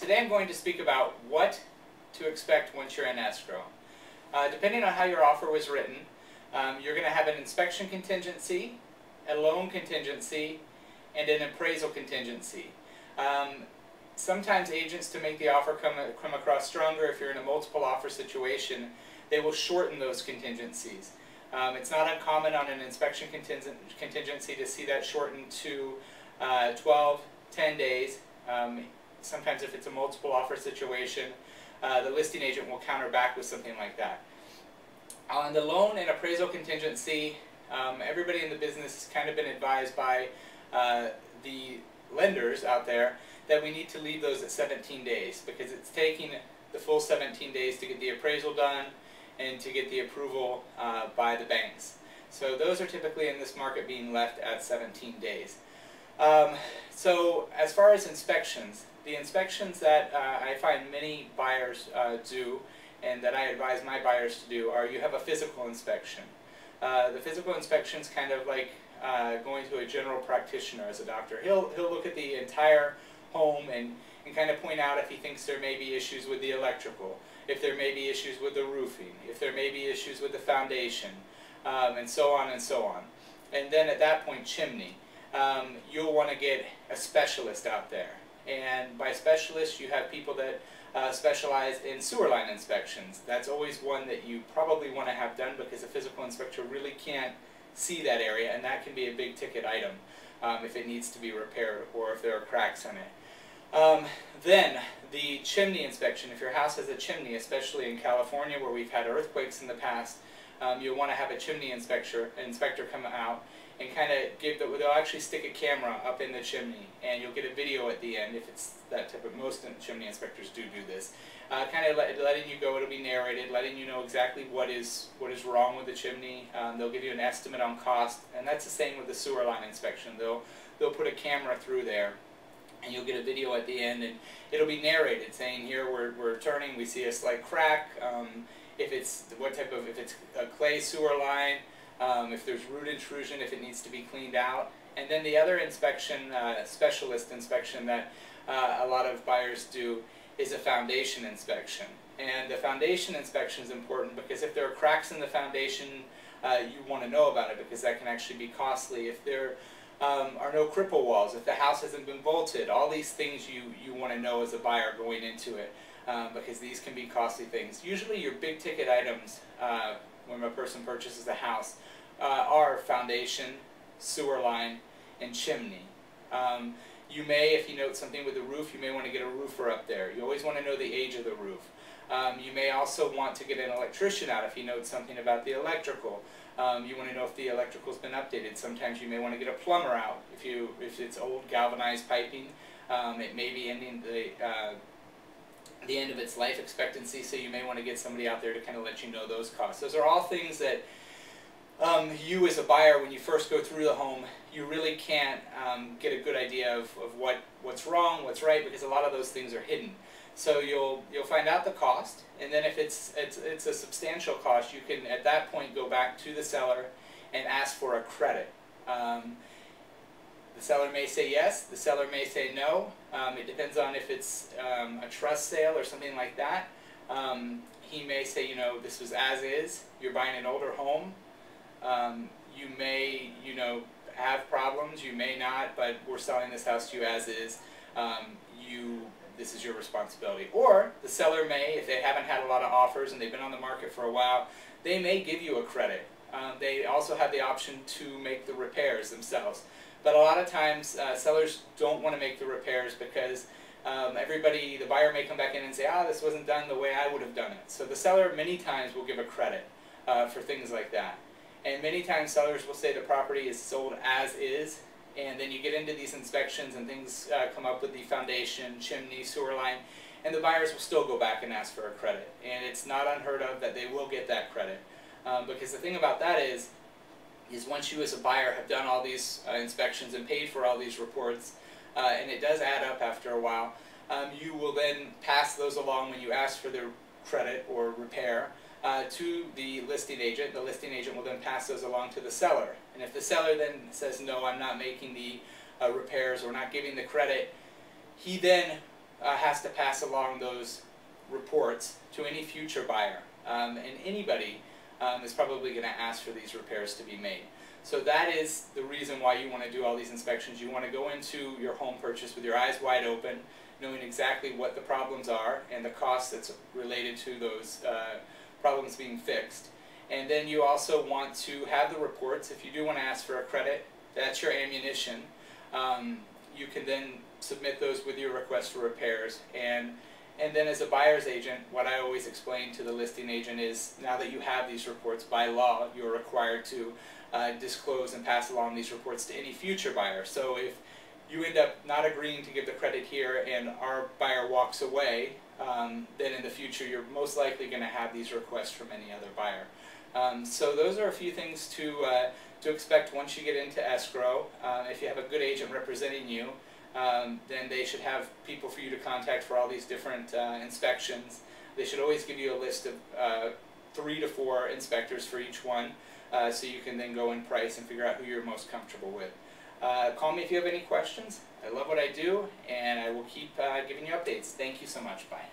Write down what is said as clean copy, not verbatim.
today I'm going to speak about what to expect once you're in escrow. Depending on how your offer was written, you're going to have an inspection contingency, a loan contingency, and an appraisal contingency. Sometimes agents, to make the offer come across stronger, if you're in a multiple offer situation, they will shorten those contingencies. It's not uncommon on an inspection contingency to see that shortened to 12, 10 days. Sometimes if it's a multiple offer situation, the listing agent will counter back with something like that. On the loan and appraisal contingency, everybody in the business has kind of been advised by the lenders out there that we need to leave those at 17 days because it's taking the full 17 days to get the appraisal done and to get the approval by the banks. So those are typically in this market being left at 17 days. So as far as inspections, the inspections that I find many buyers do and that I advise my buyers to do are you have a physical inspection. The physical inspection is kind of like going to a general practitioner as a doctor. He'll look at the entire home and kind of point out if he thinks there may be issues with the electrical, if there may be issues with the roofing, if there may be issues with the foundation, and so on and so on. And then at that point, chimney. You'll want to get a specialist out there. And by specialists, you have people that specialize in sewer line inspections. That's always one that you probably want to have done because a physical inspector really can't see that area, and that can be a big ticket item if it needs to be repaired or if there are cracks in it. Then the chimney inspection. If your house has a chimney, especially in California where we've had earthquakes in the past, you'll want to have a chimney inspector come out and kind of give they'll actually stick a camera up in the chimney and you'll get a video at the end if it's that type of, most chimney inspectors do this. Kind of letting you go, it'll be narrated, letting you know exactly what is wrong with the chimney. They'll give you an estimate on cost, and that's the same with the sewer line inspection. They'll put a camera through there and you'll get a video at the end and it'll be narrated saying here we're turning, we see a slight crack, if it's a clay sewer line, if there's root intrusion, if it needs to be cleaned out. And then the other inspection, specialist inspection that a lot of buyers do is a foundation inspection. And the foundation inspection is important because if there are cracks in the foundation, you want to know about it because that can actually be costly. If there are no cripple walls, if the house hasn't been bolted, all these things you want to know as a buyer going into it because these can be costly things. Usually your big ticket items when a person purchases a house are foundation, sewer line, and chimney. You may, if you note something with the roof, you may want to get a roofer up there. You always want to know the age of the roof. You may also want to get an electrician out if you note something about the electrical. You want to know if the electrical's been updated. Sometimes you may want to get a plumber out if it's old galvanized piping. It may be ending the end of its life expectancy, so you may want to get somebody out there to kind of let you know those costs. Those are all things that you as a buyer, when you first go through the home, you really can't get a good idea of what's wrong, what's right, because a lot of those things are hidden. So you'll find out the cost, and then if it's a substantial cost, you can at that point go back to the seller and ask for a credit. The seller may say yes, the seller may say no. It depends on if it's a trust sale or something like that. He may say, you know, this was as is, you're buying an older home. You may, have problems, you may not, but we're selling this house to you as is. This is your responsibility. Or the seller may, if they haven't had a lot of offers and they've been on the market for a while, they may give you a credit. They also have the option to make the repairs themselves. But a lot of times sellers don't want to make the repairs because the buyer may come back in and say, this wasn't done the way I would have done it. So the seller many times will give a credit for things like that. And many times sellers will say the property is sold as is, and then you get into these inspections and things come up with the foundation, chimney, sewer line, and the buyers will still go back and ask for a credit. And it's not unheard of that they will get that credit. Because the thing about that is once you as a buyer have done all these inspections and paid for all these reports, and it does add up after a while, you will then pass those along when you ask for the credit or repair to the listing agent. The listing agent will then pass those along to the seller. And if the seller then says, no, I'm not making the repairs or not giving the credit, he then has to pass along those reports to any future buyer. And anybody is probably going to ask for these repairs to be made. So that is the reason why you want to do all these inspections. You want to go into your home purchase with your eyes wide open, knowing exactly what the problems are and the cost that's related to those problems being fixed. And then you also want to have the reports. If you do want to ask for a credit, that's your ammunition. You can then submit those with your request for repairs. And then as a buyer's agent, what I always explain to the listing agent is, now that you have these reports, by law, you're required to disclose and pass along these reports to any future buyer. So if you end up not agreeing to give the credit here and our buyer walks away, then in the future you're most likely going to have these requests from any other buyer. So those are a few things to expect once you get into escrow. If you have a good agent representing you, then they should have people for you to contact for all these different inspections. They should always give you a list of 3 to 4 inspectors for each one, so you can then go and price and figure out who you're most comfortable with. Call me if you have any questions. I love what I do, and I will keep giving you updates. Thank you so much. Bye.